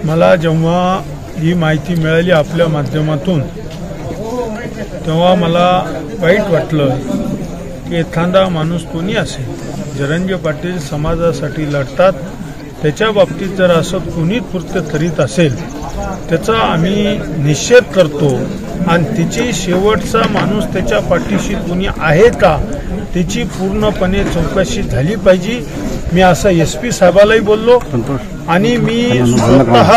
मला जेव्हा ही माहिती मिळाली आपल्या माध्यमातून तेव्हा मला वाईट वाटलं की एखादा माणूस कोणी असेल, जरांगे पाटील समाजासाठी लढतात, त्याच्या बाबतीत जर असं कोणी कृत्य करीत असेल त्याचा आम्ही निषेध करतो आणि तिची शेवटचा माणूस त्याच्या पाठीशी कोणी आहे का त्याची पूर्णपणे चौकशी झाली पाहिजे। मी असं SP साहेबालाही बोललो आणि मी स्वतः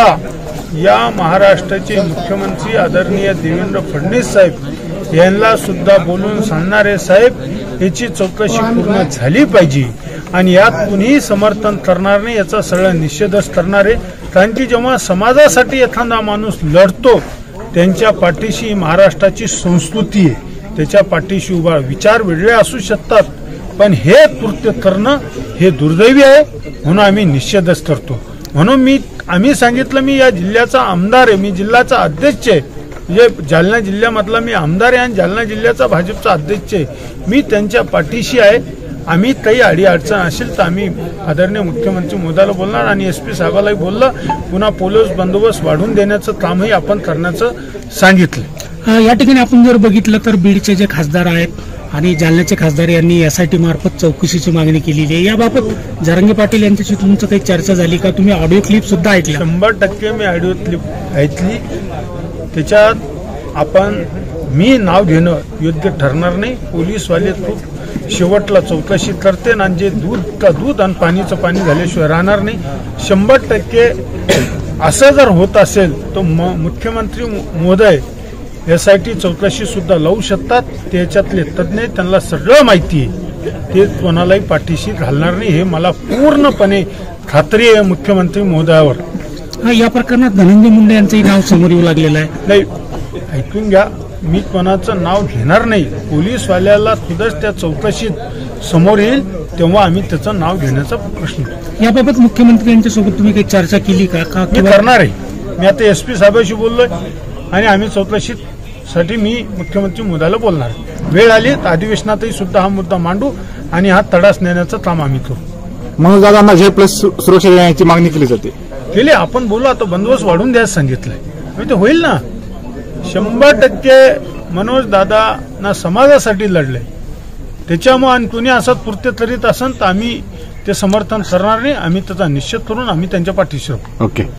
या महाराष्ट्राचे मुख्यमंत्री आदरणीय देवेंद्र फडणवीस साहेब यांना सुद्धा बोलून सांगणारे, साहेब याची चौकशी पूर्ण झाली पाहिजे आणि यात कुणीही समर्थन करणार नाही, याचा सगळा निषेधच करणार आहे। कारण की जेव्हा समाजासाठी एखादा माणूस लढतो त्यांच्या पाठीशी महाराष्ट्राची संस्कृती आहे, त्याच्या पाठीशी उभा। विचार वेगळे असू शकतात पण हे कृत्य करणं हे दुर्दैवी आहे, म्हणून आम्ही निषेधच करतो। म्हणून आम्ही सांगितलं, मी या जिल्ह्याचा आमदार आहे, मी जिल्ह्याचा अध्यक्ष आहे, म्हणजे जालना जिल्ह्यामधला मी आमदार आहे आणि जालना जिल्ह्याचा भाजपचा अध्यक्ष आहे, मी त्यांच्या पाठीशी आहे। आम्ही काही अडीअडचण असेल तर आम्ही आदरणीय मुख्यमंत्री मोदीला बोलणार आणि SP साहेबालाही बोललं, पुन्हा पोलीस बंदोबस्त वाढवून देण्याचं कामही आपण करण्याचं सांगितलं। या ठिकाणी आपण जर बघितलं तर बीडचे जे खासदार आहेत आणि जालन्याचे खासदार यांनी SIT मार्फत चौकशीची मागणी केलेली आहे, याबाबत जरांगे पाटील यांच्याशी तुमचं काही चर्चा झाली का? तुम्ही ऑडिओ क्लिप सुद्धा ऐकली? 100% मी ऑडिओ क्लिप ऐकली, त्याच्यात मी नाव घेणं योग्य ठरणार नाही। पोलीसवाले खूप शेवटला चौकशी करते आणि जे दूध का दूध आणि पाणीचं पाणी झाल्याशिवाय राहणार नाही। 100% असं जर होत असेल तर मुख्यमंत्री महोदय SIT चौकशी सुद्धा लावू शकतात, त्याच्यातले तज्ञ त्यांना सगळं माहिती आहे, ते कोणालाही पाठीशी घालणार नाही, हे मला पूर्णपणे खात्री आहे मुख्यमंत्री महोदयावर। या प्रकरणात धनंजय मुंडे यांचंही नाव समोर येऊ लागलेलं आहे। नाही, ऐकून घ्या, मी कोणाचं नाव घेणार नाही, पोलीसवाल्याला सुद्धा त्या चौकशीत समोर येईल तेव्हा आम्ही त्याचं नाव घेण्याचा प्रश्न। याबाबत मुख्यमंत्री यांच्यासोबत तुम्ही काही चर्चा केली का? मी करणार आहे, मी आता SP साहेबांशी बोललोय आणि आम्ही चौकशीसाठी मी मुख्यमंत्री मोदीला बोलणार। वेळ आली तर अधिवेशनातही सुद्धा हा मुद्दा मांडू आणि हा तडास नेण्याचं काम आम्ही करू। मनोज दादांना J+ सुरक्षा देण्याची मागणी केली जाते। केली, आपण बोलू, आता बंदोबस्त वाढून द्यायचं सांगितलंय, ते होईल ना। 100% मनोज दादा समाजासाठी लढले, त्याच्यामुळे आणि कुणी असं कृत्य करीत असेल तर आम्ही ते समर्थन करणार नाही, आम्ही त्याचा निषेध करून आम्ही त्यांच्या पाठीशी राहू। ओके।